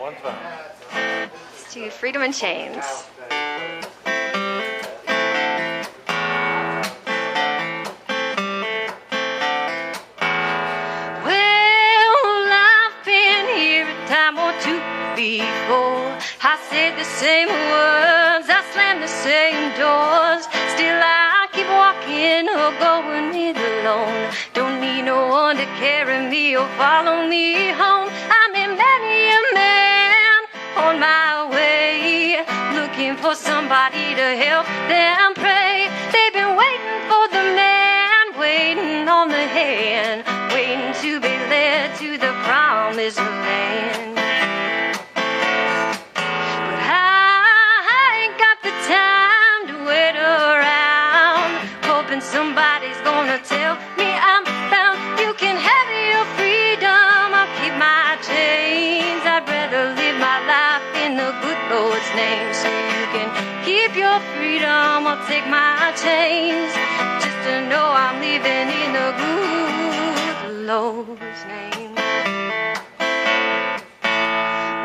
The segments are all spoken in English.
One time. Let's do Freedom in Chains. Before I said the same words, I slammed the same doors. Still I keep walking or going it alone. Don't need no one to carry me or follow me home. I'm in many a man on my way, looking for somebody to help them pray. They've been waiting for the man, waiting on the hand, waiting to be led to the promised land. Somebody's gonna tell me I'm found. You can have your freedom, I'll keep my chains. I'd rather live my life in the good Lord's name. So you can keep your freedom, I'll take my chains, just to know I'm living in the good Lord's name.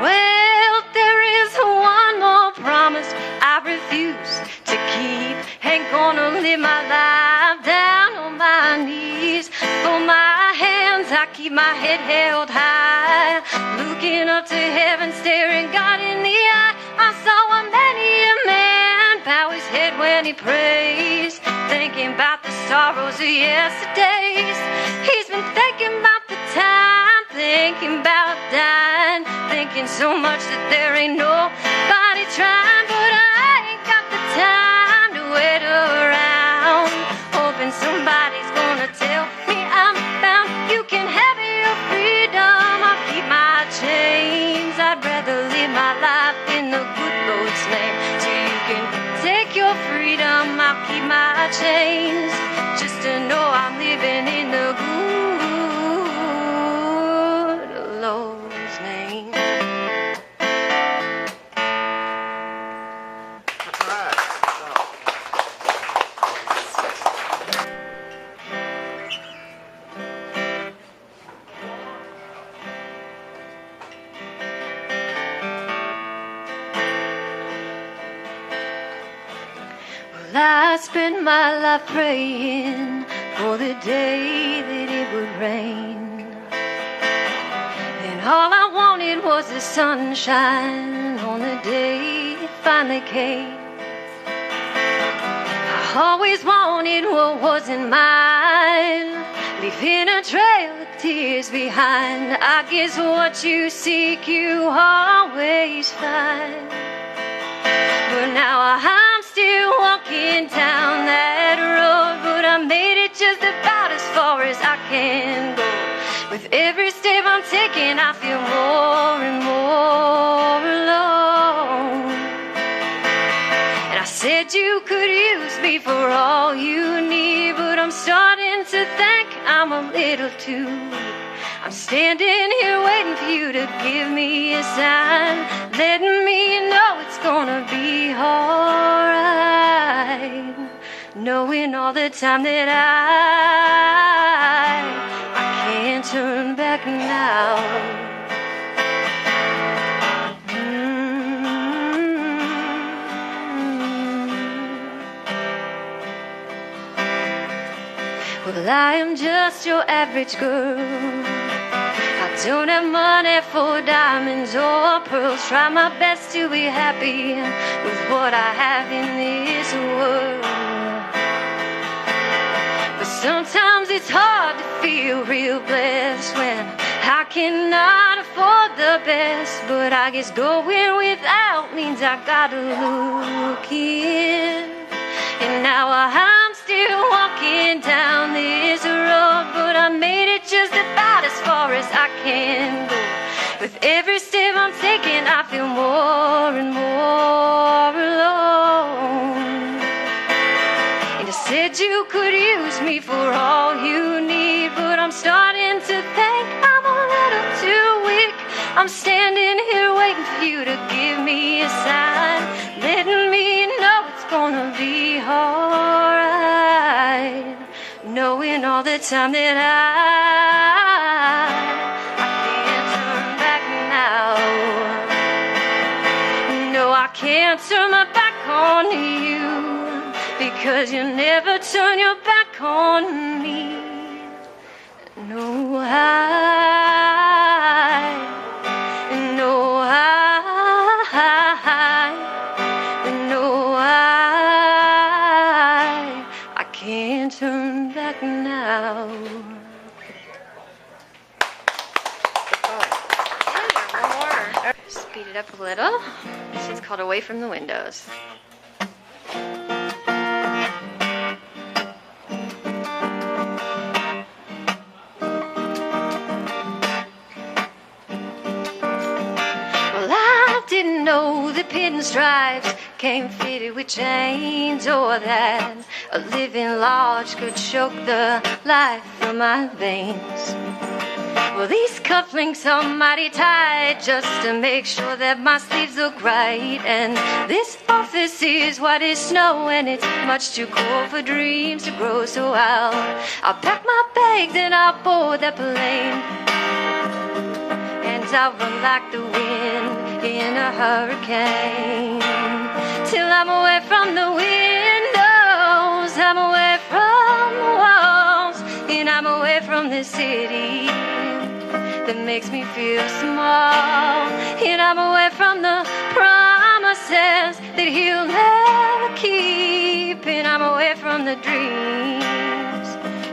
Well, there is one more promise I refuse to keep. Ain't gonna live my life down on my knees. For my hands, I keep my head held high, looking up to heaven, staring God in the eye. I saw many a man bow his head when he prays, thinking about the sorrows of yesterdays. He's been thinking about the time, thinking about dying, thinking so much that there ain't nobody trying. But I ain't got the time to wait around, hoping somebody's gonna tell me I'm found. You can have your freedom, I'll keep my chains. I'd rather live my life in the good Lord's name. So you can take your freedom, I'll keep my chains, just to know I'm living in the good Lord's name. I spent my life praying for the day that it would rain, and all I wanted was the sunshine on the day it finally came. I always wanted what wasn't mine, leaving a trail of tears behind. I guess what you seek you always find. But now I'm still walking down that road, but I made it just about as far as I can go. With every step I'm taking, I feel more and more alone. And I said you could use me for all you need, but I'm starting to think I'm a little too weak. I'm standing here waiting for you to give me a sign, letting me know it's gonna be alright, knowing all the time that I can't turn back now. Well, I am just your average girl. I don't have money for diamonds or pearls. Try my best to be happy with what I have in this world. But sometimes it's hard to feel real blessed when I cannot afford the best. But I guess going without means I gotta look in. And now I'm still walking down this road, but I made it just about as far as I can go. With every step I'm taking, I feel more and more alone. And I said you could use me for all you need, but I'm starting to think I'm a little too weak. I'm standing here waiting for you to give me a sign, letting me know it's gonna be alright, knowing all the time that I can't turn back now. can't turn my back on you, because you never turn your back on me. No, I can't turn back now. One more. Speed it up a little. This one's called Away from the Windows. Didn't know the pinstripes came fitted with chains, or that a living large could choke the life from my veins. Well, these cufflinks are mighty tight just to make sure that my sleeves look right. And this office is white as snow, and it's much too cold for dreams to grow. So I'll pack my bags and I'll board that plane, and I'll run like the wind in a hurricane, till I'm away from the windows, I'm away from the walls, and I'm away from the city that makes me feel small, and I'm away from the promises that he'll never keep, and I'm away from the dreams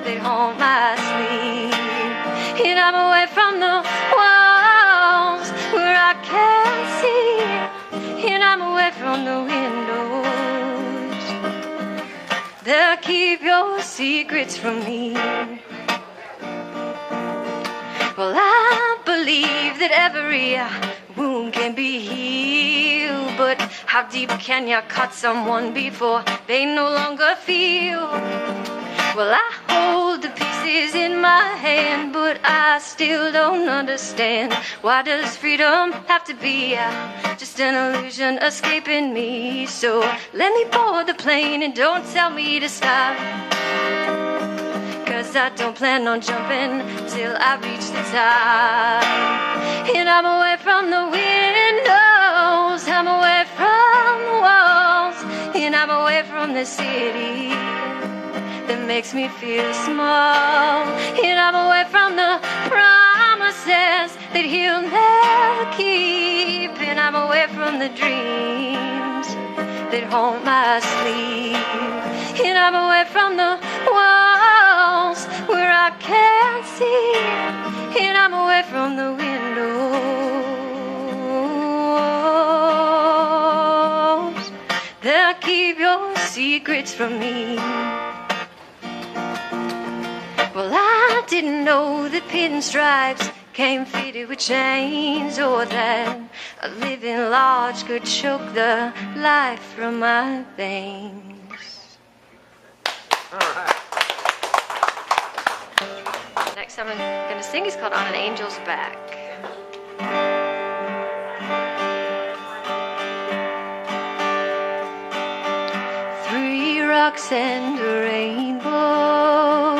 that haunt my sleep, and I'm away from the walls where I can't see, and I'm away from the windows that keep your secrets from me. Well, I believe that every wound can be healed, but how deep can you cut someone before they no longer feel? Well, I hold the pieces in my hand, but I still don't understand. Why does freedom have to be just an illusion escaping me? So let me board the plane and don't tell me to stop, 'cause I don't plan on jumping till I reach the top. And I'm away from the windows, I'm away from the walls, and I'm away from the city that makes me feel small, and I'm away from the promises that he'll never keep, and I'm away from the dreams that haunt my sleep, and I'm away from the walls where I can't see, and I'm away from the windows that keep your secrets from me. Well, I didn't know that pinstripes came fitted with chains, or that a living large could choke the life from my veins. All right. Next song I'm going to sing is called On an Angel's Back. Three rocks and a rainbow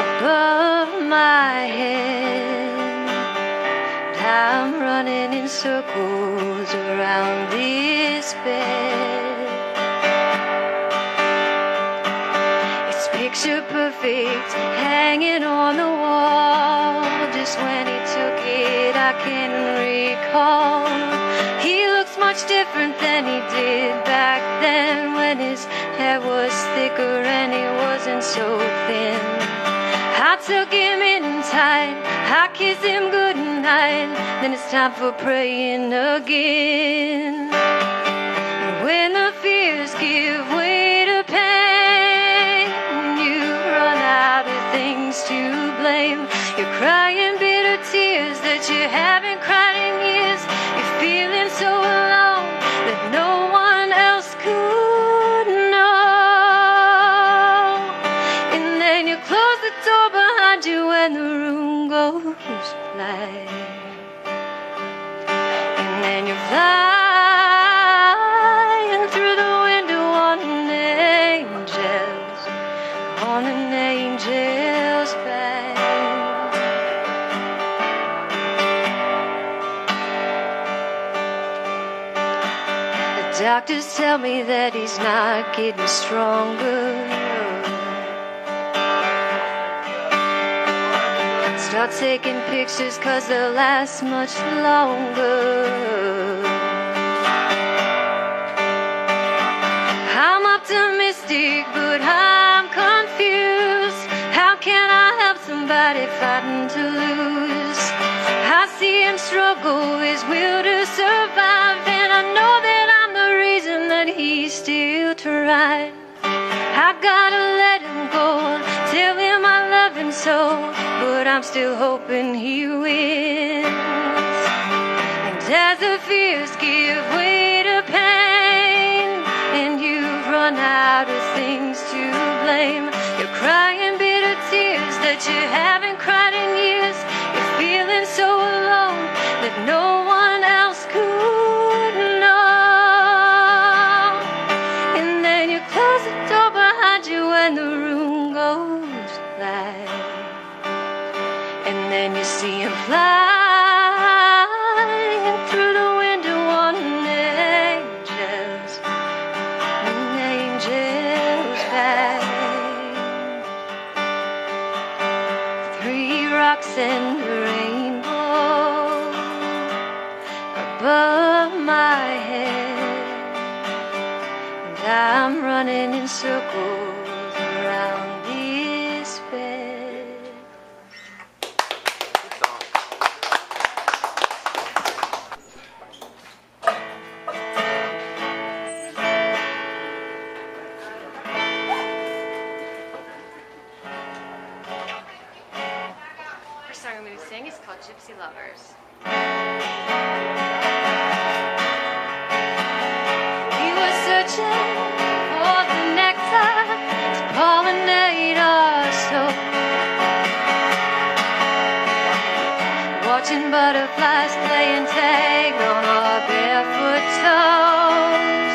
above my head, I'm running in circles around this bed. It's picture perfect, hanging on the wall. Just when he took it, I can recall. He looks much different than he did back then, when his hair was thicker and he wasn't so thin. I took him in tight, I kissed him goodnight, then it's time for praying again. And when the fears give way to pain, you run out of things to blame. You're crying bitter tears that you haven't cried in years. You're feeling so alone that no one else could know. And then you close the door behind you when the room goes black. And then you're flying through the window on an angel's back. doctors tell me that he's not getting stronger. Start taking pictures 'cause they'll last much longer. I'm optimistic, but I'm confused. How can I help somebody fighting to lose? I see him struggle his will to survive, and I know that I'm the reason that he's still trying. I gotta let him go, tell him I love him so, but I'm still hoping he wins. And as the fears give way to pain, and you've run out of things to blame, you're crying bitter tears that you haven't cried in years. You're feeling so alone that no one else could know. And then you close the door behind you when the room goes black, and then you see him flying through the window on an angel's back. 3 rocks and a rainbow above my head, and I'm running in circles around this bed. First song I'm going to sing is called Gypsy Lovers. We were searching for the nectar to pollinate our soul, watching butterflies playing tag on our barefoot toes.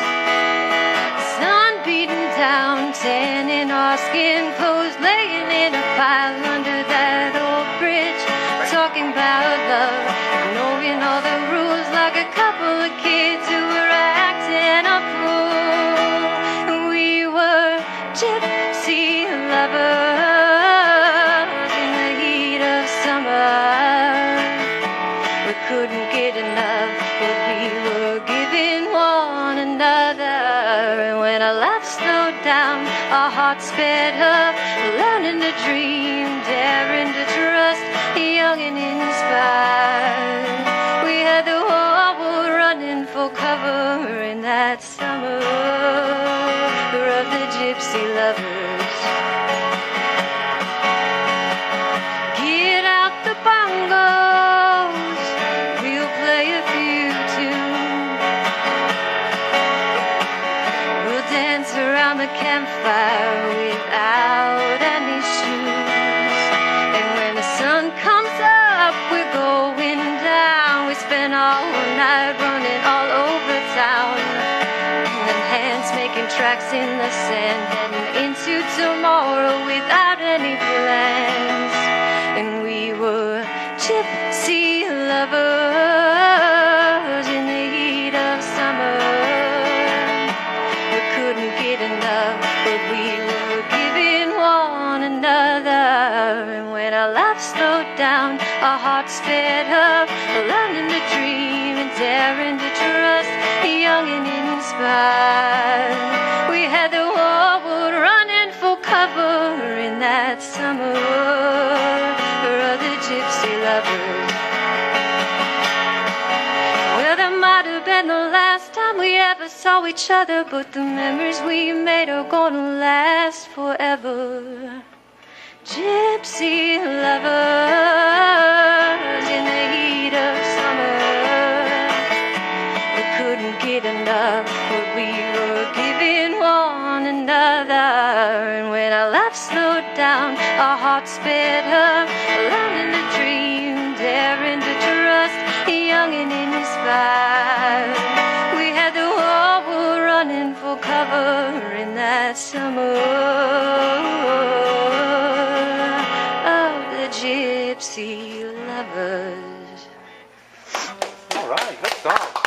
Sun beating down, tanning our skin clothes, laying in a pile under that old bridge, talking about love, knowing all the rules like a couple of kids who were acting a fool. We were gypsy lovers in the heat of summer. We couldn't get enough, but we were giving one another. And when our life slowed down, our hearts sped up, learning to dream, daring to trust, young and inspired. We had the whole world running for cover in that summer of the Gypsy Lovers. Get out the bongos, we'll play a few tunes. We'll dance around the campfire without any shoes. And when the sun comes up, we're going down. We spend all night running all over town, and hands making tracks in the sand, heading into tomorrow without any plans. And we were gypsy lovers in the heat of summer. We couldn't get enough, but we were giving one another. And when our life slowed down, our hearts sped up, learning to dream and daring to trust, young and inspired. We had the whole world running for cover in that summer of the Gypsy Lovers. Well, that might have been the last time we ever saw each other, but the memories we made are gonna last forever. Gypsy lovers in the heat of summer. We couldn't get enough, but we were giving one another. And when our life slowed down, our hearts sped up, learning to dream, daring to trust, young and inspired. We had the whole world running for cover in that summer of the Gypsy Lovers. All right, good song.